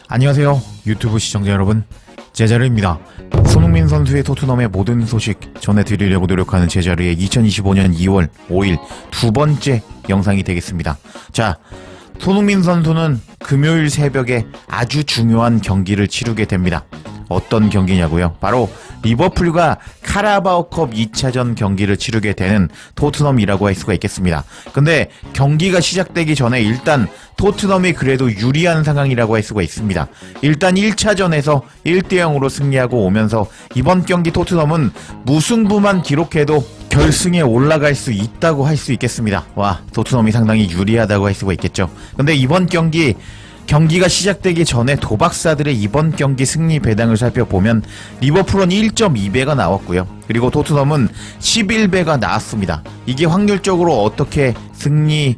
안녕하세요 유튜브 시청자 여러분, 제자르입니다. 손흥민 선수의 토트넘의 모든 소식 전해드리려고 노력하는 제자르의 2025년 2월 5일 두 번째 영상이 되겠습니다. 자, 손흥민 선수는 금요일 새벽에 아주 중요한 경기를 치르게 됩니다. 어떤 경기냐고요? 바로 리버풀과 카라바오컵 2차전 경기를 치르게 되는 토트넘이라고 할 수가 있겠습니다. 근데 경기가 시작되기 전에 일단 토트넘이 그래도 유리한 상황이라고 할 수가 있습니다. 일단 1차전에서 1대0으로 승리하고 오면서 이번 경기 토트넘은 무승부만 기록해도 결승에 올라갈 수 있다고 할 수 있겠습니다. 와, 토트넘이 상당히 유리하다고 할 수가 있겠죠. 근데 이번 경기가 시작되기 전에 도박사들의 이번 경기 승리 배당을 살펴보면 리버풀은 1.2배가 나왔고요. 그리고 토트넘은 11배가 나왔습니다. 이게 확률적으로 어떻게 승리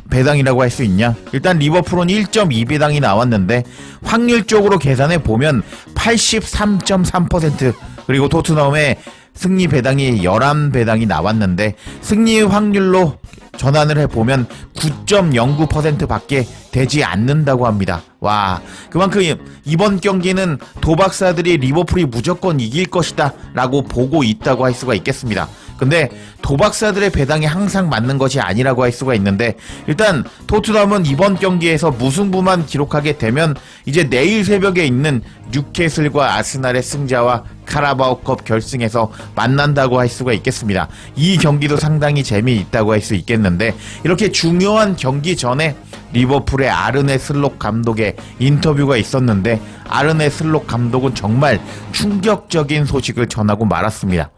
배당이라고 할 수 있냐? 일단 리버풀은 1.2배당이 나왔는데 확률적으로 계산해 보면 83.3%, 그리고 토트넘의 승리 배당이 11배당이 나왔는데 승리 확률로 전환을 해보면 9.09% 밖에 되지 않는다고 합니다. 와, 그만큼 이번 경기는 도박사들이 리버풀이 무조건 이길 것이다 라고 보고 있다고 할 수가 있겠습니다. 근데 도박사들의 배당이 항상 맞는 것이 아니라고 할 수가 있는데, 일단 토트넘은 이번 경기에서 무승부만 기록하게 되면 이제 내일 새벽에 있는 뉴캐슬과 아스날의 승자와 카라바오컵 결승에서 만난다고 할 수가 있겠습니다. 이 경기도 상당히 재미있다고 할 수 있겠는데, 이렇게 중요한 경기 전에 리버풀의 아르네 슬롯 감독의 인터뷰가 있었는데, 아르네 슬롯 감독은 정말 충격적인 소식을 전하고 말았습니다.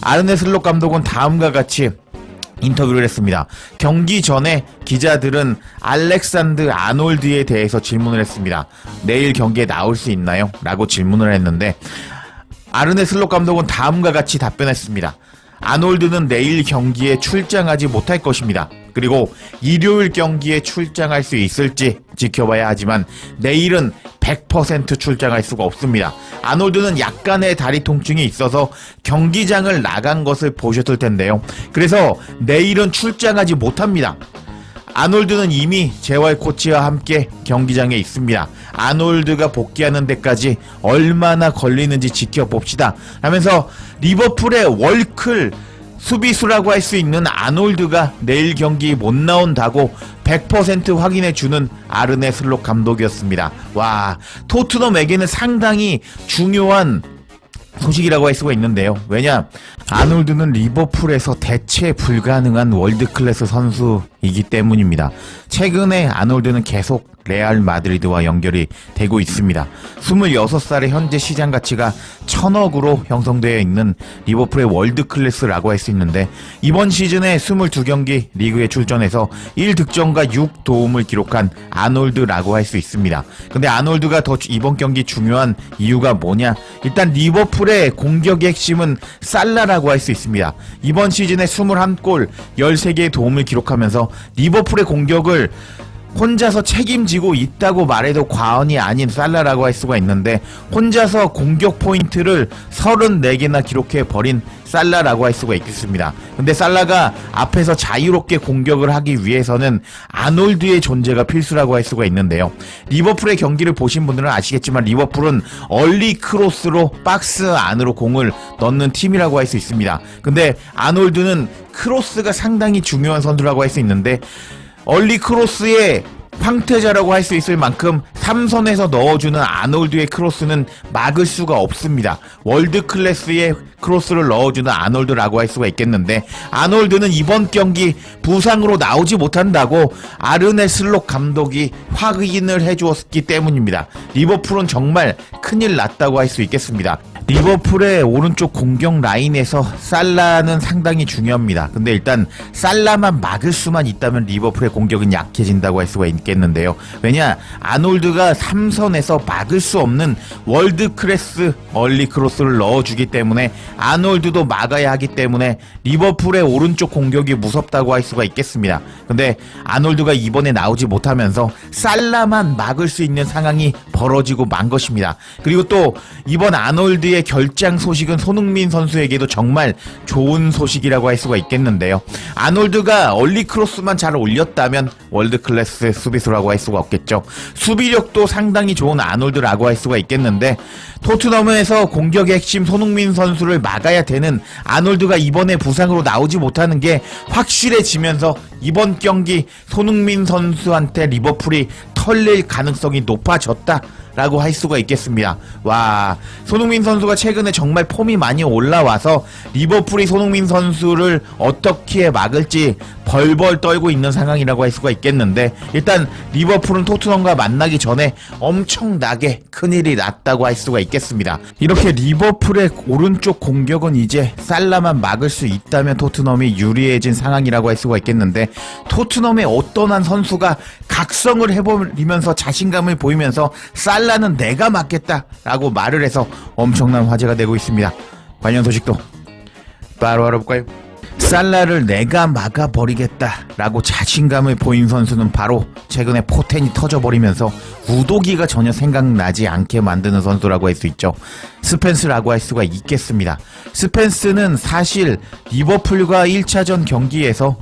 아르네 슬롯 감독은 다음과 같이 인터뷰를 했습니다. 경기 전에 기자들은 알렉산드 아놀드에 대해서 질문을 했습니다. 내일 경기에 나올 수 있나요? 라고 질문을 했는데 아르네 슬롯 감독은 다음과 같이 답변했습니다. 아놀드는 내일 경기에 출장하지 못할 것입니다. 그리고 일요일 경기에 출장할 수 있을지 지켜봐야 하지만 내일은 100% 출장할 수가 없습니다. 아놀드는 약간의 다리 통증이 있어서 경기장을 나간 것을 보셨을 텐데요. 그래서 내일은 출장하지 못합니다. 아놀드는 이미 재활 코치와 함께 경기장에 있습니다. 아놀드가 복귀하는 데까지 얼마나 걸리는지 지켜봅시다 하면서 리버풀의 월클 수비수라고 할 수 있는 아놀드가 내일 경기 못 나온다고 100% 확인해주는 아르네 슬롯 감독이었습니다. 와, 토트넘에게는 상당히 중요한 소식이라고 할 수가 있는데요. 왜냐? 아놀드는 리버풀에서 대체 불가능한 월드클래스 선수이기 때문입니다. 최근에 아놀드는 계속 레알 마드리드와 연결이 되고 있습니다. 26살의 현재 시장 가치가 1000억으로 형성되어 있는 리버풀의 월드클래스라고 할 수 있는데, 이번 시즌에 22경기 리그에 출전해서 1득점과 6도움을 기록한 아놀드라고 할 수 있습니다. 근데 아놀드가 더 이번 경기 중요한 이유가 뭐냐? 일단 리버풀의 공격의 핵심은 살라라고 할 수 있습니다. 이번 시즌에 21골 13개의 도움을 기록하면서 리버풀의 공격을 혼자서 책임지고 있다고 말해도 과언이 아닌 살라라고 할 수가 있는데, 혼자서 공격 포인트를 34개나 기록해 버린 살라라고 할 수가 있겠습니다. 근데 살라가 앞에서 자유롭게 공격을 하기 위해서는 아놀드의 존재가 필수라고 할 수가 있는데요. 리버풀의 경기를 보신 분들은 아시겠지만 리버풀은 얼리 크로스로 박스 안으로 공을 넣는 팀이라고 할 수 있습니다. 근데 아놀드는 크로스가 상당히 중요한 선수라고 할 수 있는데, 얼리 크로스의 황태자라고 할 수 있을 만큼 3선에서 넣어주는 아놀드의 크로스는 막을 수가 없습니다. 월드클래스의 크로스를 넣어주는 아놀드라고 할 수가 있겠는데, 아놀드는 이번 경기 부상으로 나오지 못한다고 아르네 슬롯 감독이 확인을 해주었기 때문입니다. 리버풀은 정말 큰일 났다고 할 수 있겠습니다. 리버풀의 오른쪽 공격 라인에서 살라는 상당히 중요합니다. 근데 일단 살라만 막을 수만 있다면 리버풀의 공격은 약해진다고 할 수가 있겠는데요. 왜냐? 아놀드가 3선에서 막을 수 없는 월드클래스 얼리 크로스를 넣어주기 때문에 아놀드도 막아야 하기 때문에 리버풀의 오른쪽 공격이 무섭다고 할 수가 있겠습니다. 근데 아놀드가 이번에 나오지 못하면서 살라만 막을 수 있는 상황이 벌어지고 만 것입니다. 그리고 또 이번 아놀드의 결장 소식은 손흥민 선수에게도 정말 좋은 소식이라고 할 수가 있겠는데요. 아놀드가 얼리 크로스만 잘 올렸다면 월드클래스 수비수라고 할 수가 없겠죠. 수비력 성적도 상당히 좋은 아놀드라고 할 수가 있겠는데, 토트넘에서 공격의 핵심 손흥민 선수를 막아야 되는 아놀드가 이번에 부상으로 나오지 못하는 게 확실해지면서 이번 경기 손흥민 선수한테 리버풀이 털릴 가능성이 높아졌다 라고 할 수가 있겠습니다. 와, 손흥민 선수가 최근에 정말 폼이 많이 올라와서 리버풀이 손흥민 선수를 어떻게 막을지 벌벌 떨고 있는 상황이라고 할 수가 있겠는데, 일단 리버풀은 토트넘과 만나기 전에 엄청나게 큰일이 났다고 할 수가 있겠습니다. 이렇게 리버풀의 오른쪽 공격은 이제 살라만 막을 수 있다면 토트넘이 유리해진 상황이라고 할 수가 있겠는데, 토트넘의 어떤 한 선수가 각성을 해버리면서 자신감을 보이면서 살라는 내가 막겠다라고 말을 해서 엄청난 화제가 되고 있습니다. 관련 소식도 바로 알아볼까요? 살라를 내가 막아버리겠다라고 자신감을 보인 선수는 바로 최근에 포텐이 터져버리면서 구도기가 전혀 생각나지 않게 만드는 선수라고 할 수 있죠. 스펜스라고 할 수가 있겠습니다. 스펜스는 사실 리버풀과 1차전 경기에서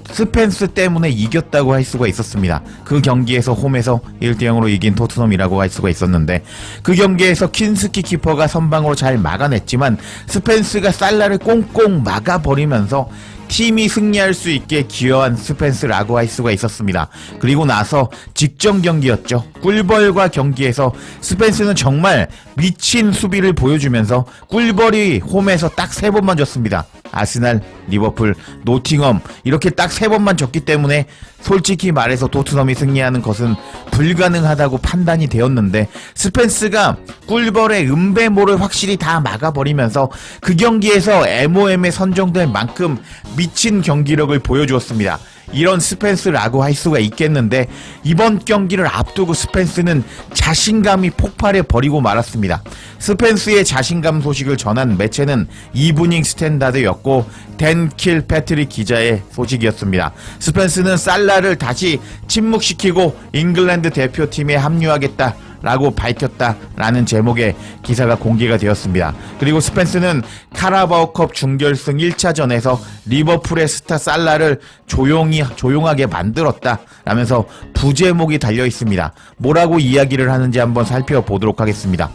스펜스 때문에 이겼다고 할 수가 있었습니다. 그 경기에서 홈에서 1대0으로 이긴 토트넘이라고 할 수가 있었는데, 그 경기에서 킨스키 키퍼가 선방으로 잘 막아냈지만 스펜스가 살라를 꽁꽁 막아버리면서 팀이 승리할 수 있게 기여한 스펜스라고 할 수가 있었습니다. 그리고 나서 직전 경기였죠. 꿀벌과 경기에서 스펜스는 정말 미친 수비를 보여주면서 꿀벌이 홈에서 딱 3번만 졌습니다. 아스날, 리버풀, 노팅엄 이렇게 딱 3번만 졌기 때문에 솔직히 말해서 토트넘이 승리하는 것은 불가능하다고 판단이 되었는데, 스펜스가 꿀벌의 은배모를 확실히 다 막아버리면서 그 경기에서 MOM에 선정될 만큼 미친 경기력을 보여주었습니다. 이런 스펜스라고 할 수가 있겠는데, 이번 경기를 앞두고 스펜스는 자신감이 폭발해 버리고 말았습니다. 스펜스의 자신감 소식을 전한 매체는 이브닝 스탠다드였고 댄 킬 패트릭 기자의 소식이었습니다. 스펜스는 살라를 다시 침묵시키고 잉글랜드 대표팀에 합류하겠다 라고 밝혔다라는 제목의 기사가 공개가 되었습니다. 그리고 스펜스는 카라바오컵 준결승 1차전에서 리버풀의 스타 살라를 조용하게 만들었다 라면서 부제목이 달려 있습니다. 뭐라고 이야기를 하는지 한번 살펴보도록 하겠습니다.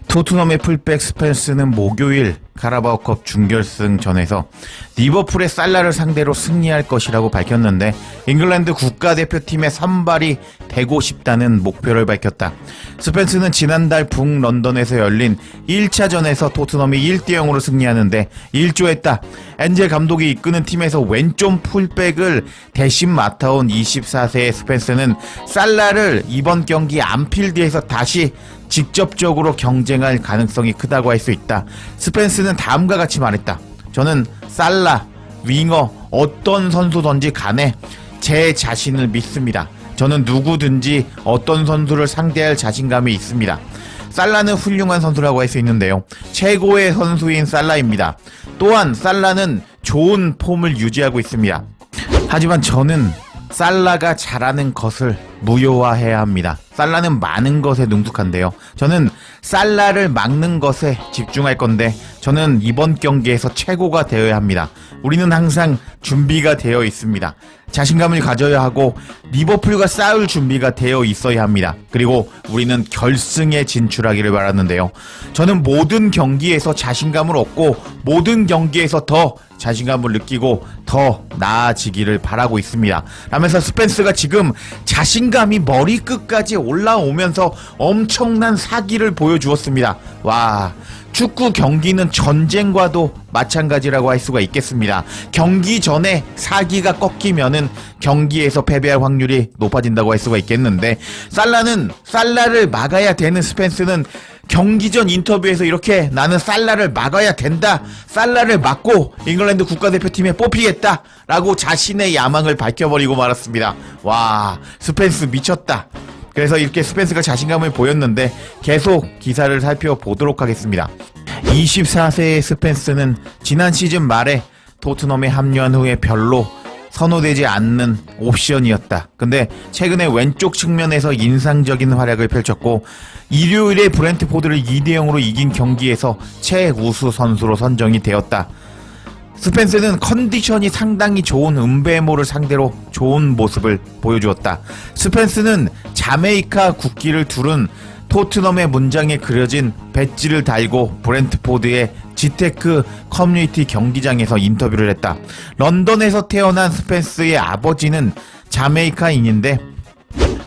토트넘의 풀백 스펜스는 목요일 카라바오컵 준결승전에서 리버풀의 살라를 상대로 승리할 것이라고 밝혔는데, 잉글랜드 국가대표팀의 선발이 되고 싶다는 목표를 밝혔다. 스펜스는 지난달 북런던에서 열린 1차전에서 토트넘이 1대0으로 승리하는데 일조했다. 엔젤 감독이 이끄는 팀에서 왼쪽 풀백을 대신 맡아온 24세의 스펜스는 살라를 이번 경기 안필드에서 다시 직접적으로 경쟁할 가능성이 크다고 할 수 있다. 스펜스는 다음과 같이 말했다. 저는 살라, 윙어, 어떤 선수든지 간에 제 자신을 믿습니다. 저는 누구든지 어떤 선수를 상대할 자신감이 있습니다. 살라는 훌륭한 선수라고 할 수 있는데요. 최고의 선수인 살라입니다. 또한 살라는 좋은 폼을 유지하고 있습니다. 하지만 저는 살라가 잘하는 것을 무효화해야 합니다. 살라는 많은 것에 능숙한데요. 저는 살라를 막는 것에 집중할 건데, 저는 이번 경기에서 최고가 되어야 합니다. 우리는 항상 준비가 되어 있습니다. 자신감을 가져야 하고 리버풀과 싸울 준비가 되어 있어야 합니다. 그리고 우리는 결승에 진출하기를 바라는데요. 저는 모든 경기에서 자신감을 얻고 모든 경기에서 더 자신감을 느끼고 더 나아지기를 바라고 있습니다. 라면서 스펜스가 지금 자신감이 머리끝까지 올라오면서 엄청난 사기를 보여주었습니다. 와, 축구 경기는 전쟁과도 마찬가지라고 할 수가 있겠습니다. 경기 전에 사기가 꺾이면은 경기에서 패배할 확률이 높아진다고 할 수가 있겠는데, 살라는 살라를 막아야 되는 스펜스는 경기 전 인터뷰에서 이렇게 나는 살라를 막아야 된다. 살라를 막고 잉글랜드 국가대표팀에 뽑히겠다. 라고 자신의 야망을 밝혀버리고 말았습니다. 와, 스펜스 미쳤다. 그래서 이렇게 스펜스가 자신감을 보였는데 계속 기사를 살펴보도록 하겠습니다. 24세의 스펜스는 지난 시즌 말에 토트넘에 합류한 후에 별로 선호되지 않는 옵션이었다. 근데 최근에 왼쪽 측면에서 인상적인 활약을 펼쳤고 일요일에 브렌트포드를 2대0으로 이긴 경기에서 최우수 선수로 선정이 되었다. 스펜스는 컨디션이 상당히 좋은 은배모를 상대로 좋은 모습을 보여주었다. 스펜스는 자메이카 국기를 두른 토트넘의 문장에 그려진 배지를 달고 브렌트포드의 지테크 커뮤니티 경기장에서 인터뷰를 했다. 런던에서 태어난 스펜스의 아버지는 자메이카인인데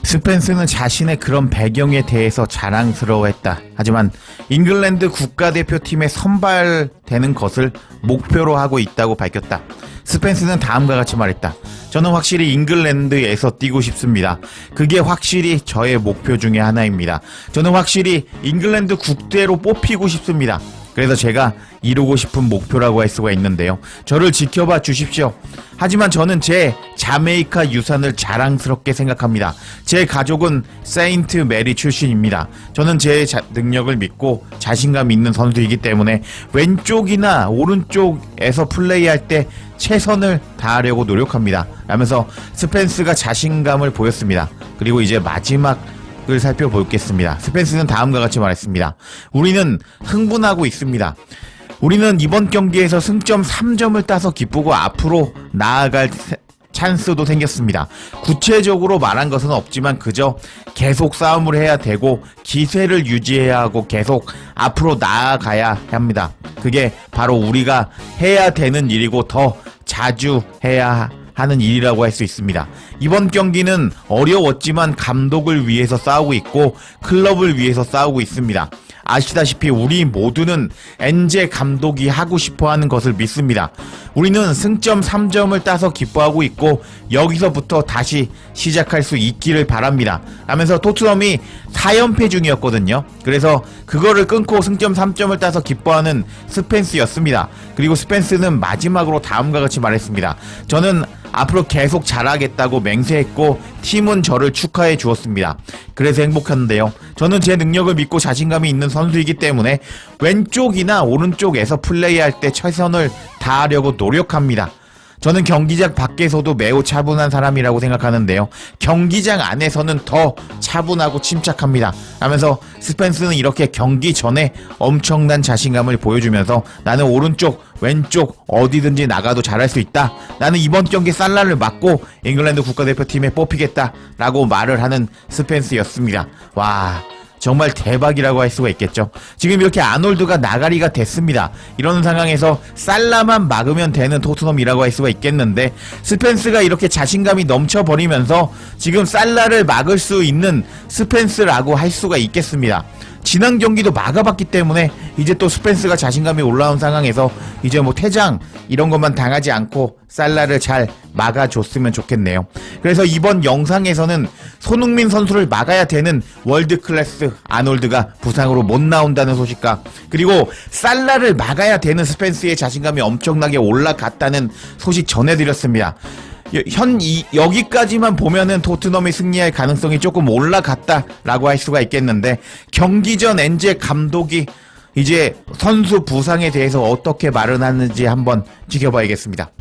스펜스는 자신의 그런 배경에 대해서 자랑스러워했다. 하지만 잉글랜드 국가대표팀에 선발되는 것을 목표로 하고 있다고 밝혔다. 스펜스는 다음과 같이 말했다. 저는 확실히 잉글랜드에서 뛰고 싶습니다. 그게 확실히 저의 목표 중에 하나입니다. 저는 확실히 잉글랜드 국대로 뽑히고 싶습니다. 그래서 제가 이루고 싶은 목표라고 할 수가 있는데요. 저를 지켜봐 주십시오. 하지만 저는 제 자메이카 유산을 자랑스럽게 생각합니다. 제 가족은 세인트 메리 출신입니다. 저는 제 능력을 믿고 자신감 있는 선수이기 때문에 왼쪽이나 오른쪽에서 플레이할 때 최선을 다하려고 노력합니다. 라면서 스펜스가 자신감을 보였습니다. 그리고 이제 마지막을 살펴보겠습니다. 스펜스는 다음과 같이 말했습니다. 우리는 흥분하고 있습니다. 우리는 이번 경기에서 승점 3점을 따서 기쁘고 앞으로 나아갈 찬스도 생겼습니다. 구체적으로 말한 것은 없지만 그저 계속 싸움을 해야 되고 기세를 유지해야 하고 계속 앞으로 나아가야 합니다. 그게 바로 우리가 해야 되는 일이고 더 자주 해야 하는 일이라고 할 수 있습니다. 이번 경기는 어려웠지만 감독을 위해서 싸우고 있고 클럽을 위해서 싸우고 있습니다. 아시다시피 우리 모두는 엔제 감독이 하고 싶어하는 것을 믿습니다. 우리는 승점 3점을 따서 기뻐하고 있고 여기서부터 다시 시작할 수 있기를 바랍니다. 라면서 토트넘이 4연패 중이었거든요. 그래서 그거를 끊고 승점 3점을 따서 기뻐하는 스펜스였습니다. 그리고 스펜스는 마지막으로 다음과 같이 말했습니다. 저는 앞으로 계속 잘하겠다고 맹세했고 팀은 저를 축하해 주었습니다. 그래서 행복한데요. 저는 제 능력을 믿고 자신감이 있는 선수이기 때문에 왼쪽이나 오른쪽에서 플레이할 때 최선을 다하려고 노력합니다. 저는 경기장 밖에서도 매우 차분한 사람이라고 생각하는데요. 경기장 안에서는 더 차분하고 침착합니다. 하면서 스펜스는 이렇게 경기 전에 엄청난 자신감을 보여주면서 나는 오른쪽, 왼쪽 어디든지 나가도 잘할 수 있다. 나는 이번 경기 살라를 막고 잉글랜드 국가대표팀에 뽑히겠다. 라고 말을 하는 스펜스였습니다. 와... 정말 대박이라고 할 수가 있겠죠. 지금 이렇게 아놀드가 나가리가 됐습니다. 이런 상황에서 살라만 막으면 되는 토트넘이라고 할 수가 있겠는데 스펜스가 이렇게 자신감이 넘쳐버리면서 지금 살라를 막을 수 있는 스펜스라고 할 수가 있겠습니다. 지난 경기도 막아봤기 때문에 이제 또 스펜스가 자신감이 올라온 상황에서 이제 뭐 퇴장 이런 것만 당하지 않고 살라를 잘 막아줬으면 좋겠네요. 그래서 이번 영상에서는 손흥민 선수를 막아야 되는 월드클래스 아놀드가 부상으로 못 나온다는 소식과 그리고 살라를 막아야 되는 스펜스의 자신감이 엄청나게 올라갔다는 소식 전해드렸습니다. 여기까지만 보면은 토트넘이 승리할 가능성이 조금 올라갔다라고 할 수가 있겠는데 경기 전 엔제 감독이 이제 선수 부상에 대해서 어떻게 말을 하는지 한번 지켜봐야겠습니다.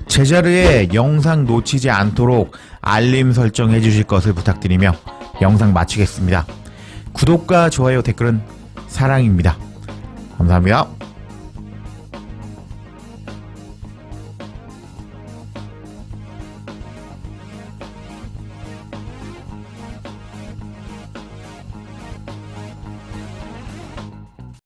제자리에 영상 놓치지 않도록 알림 설정해 주실 것을 부탁드리며 영상 마치겠습니다. 구독과 좋아요 댓글은 사랑입니다. 감사합니다.